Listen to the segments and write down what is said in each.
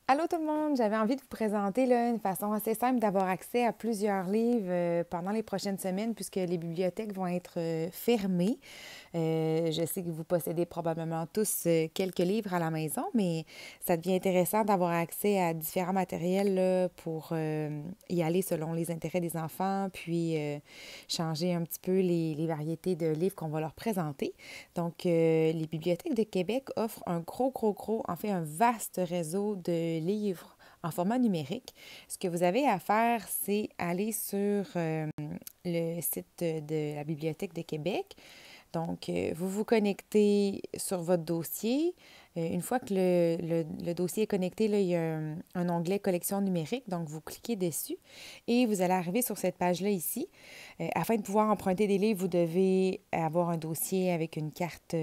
Allô tout le monde, j'avais envie de vous présenter une façon assez simple d'avoir accès à plusieurs livres pendant les prochaines semaines puisque les bibliothèques vont être fermées. Je sais que vous possédez probablement tous quelques livres à la maison, mais ça devient intéressant d'avoir accès à différents matériels là, pour y aller selon les intérêts des enfants, puis changer un petit peu les variétés de livres qu'on va leur présenter. Donc, les bibliothèques de Québec offrent un en fait un vaste réseau de livres en format numérique. Ce que vous avez à faire, c'est aller sur le site de la Bibliothèque de Québec. Donc, vous vous connectez sur votre dossier. Une fois que le dossier est connecté, là, il y a un onglet collection numérique. Donc, vous cliquez dessus et vous allez arriver sur cette page-là ici. Afin de pouvoir emprunter des livres, vous devez avoir un dossier avec une carte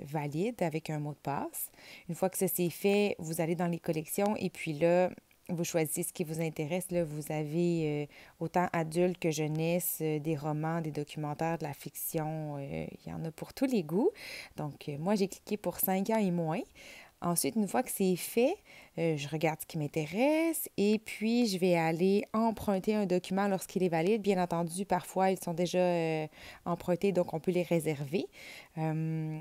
valide, avec un mot de passe. Une fois que ça c'est fait, vous allez dans les collections et puis là, vous choisissez ce qui vous intéresse. Là, vous avez autant adultes que jeunesse, des romans, des documentaires, de la fiction. Il y en a pour tous les goûts. Donc, moi, j'ai cliqué pour 5 ans et moins. Ensuite, une fois que c'est fait, je regarde ce qui m'intéresse et puis je vais aller emprunter un document lorsqu'il est valide. Bien entendu, parfois, ils sont déjà empruntés, donc on peut les réserver. Euh,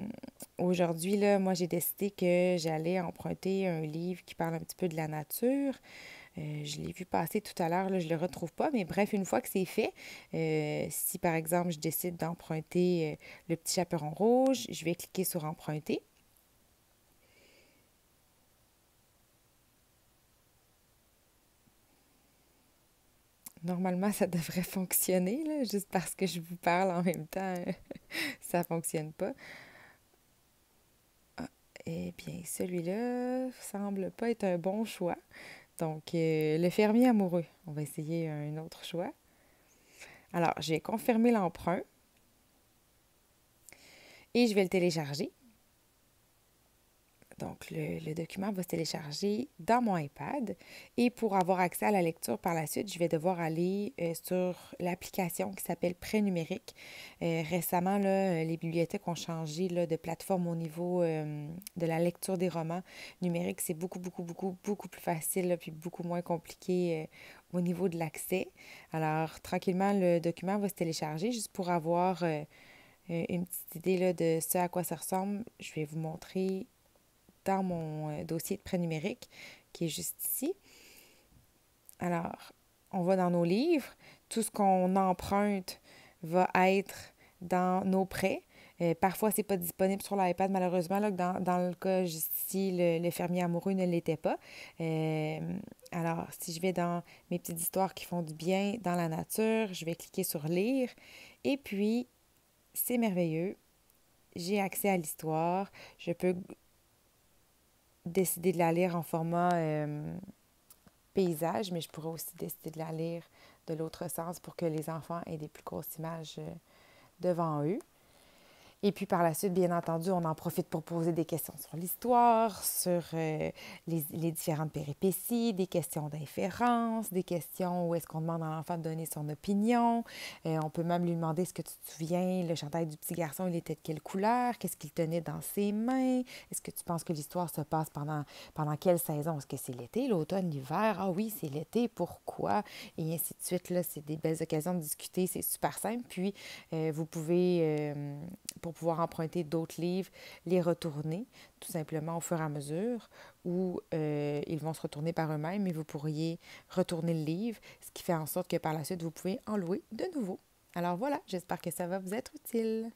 Aujourd'hui, là, moi, j'ai décidé que j'allais emprunter un livre qui parle un petit peu de la nature. Je l'ai vu passer tout à l'heure, là, je ne le retrouve pas, mais bref, une fois que c'est fait, si par exemple je décide d'emprunter Le Petit Chaperon Rouge, je vais cliquer sur Emprunter. Normalement, ça devrait fonctionner, là, juste parce que je vous parle en même temps, ça ne fonctionne pas. Ah, eh bien, celui-là semble pas être un bon choix. Donc, Le Fermier amoureux, on va essayer un autre choix. Alors, j'ai confirmé l'emprunt et je vais le télécharger. Donc, le document va se télécharger dans mon iPad. Et pour avoir accès à la lecture par la suite, je vais devoir aller sur l'application qui s'appelle Prêt numérique. Récemment, là, les bibliothèques ont changé là, de plateforme au niveau de la lecture des romans numériques. C'est beaucoup plus facile, là, puis beaucoup moins compliqué au niveau de l'accès. Alors, tranquillement, le document va se télécharger juste pour avoir une petite idée là, de ce à quoi ça ressemble. Je vais vous montrer dans mon dossier de prêt numérique qui est juste ici. Alors, on va dans nos livres. Tout ce qu'on emprunte va être dans nos prêts. Parfois, ce n'est pas disponible sur l'iPad, malheureusement. Là, dans le cas juste ici, le fermier amoureux ne l'était pas. Euh, alors, si je vais dans mes petites histoires qui font du bien dans la nature, je vais cliquer sur Lire. Et puis, c'est merveilleux. J'ai accès à l'histoire. Je peux décider de la lire en format paysage, mais je pourrais aussi décider de la lire de l'autre sens pour que les enfants aient des plus grosses images devant eux. Et puis par la suite, bien entendu, on en profite pour poser des questions sur l'histoire, sur les différentes péripéties, des questions d'inférence, des questions où est-ce qu'on demande à l'enfant de donner son opinion. On peut même lui demander, est-ce que tu te souviens, le chandail du petit garçon, il était de quelle couleur? Qu'est-ce qu'il tenait dans ses mains? Est-ce que tu penses que l'histoire se passe pendant quelle saison? Est-ce que c'est l'été, l'automne, l'hiver? Ah oui, c'est l'été, pourquoi? Et ainsi de suite. Là, c'est des belles occasions de discuter, c'est super simple. Puis, vous pouvez, pour pouvoir emprunter d'autres livres, les retourner tout simplement au fur et à mesure ou ils vont se retourner par eux-mêmes et vous pourriez retourner le livre, ce qui fait en sorte que par la suite, vous pouvez en louer de nouveau. Alors voilà, j'espère que ça va vous être utile.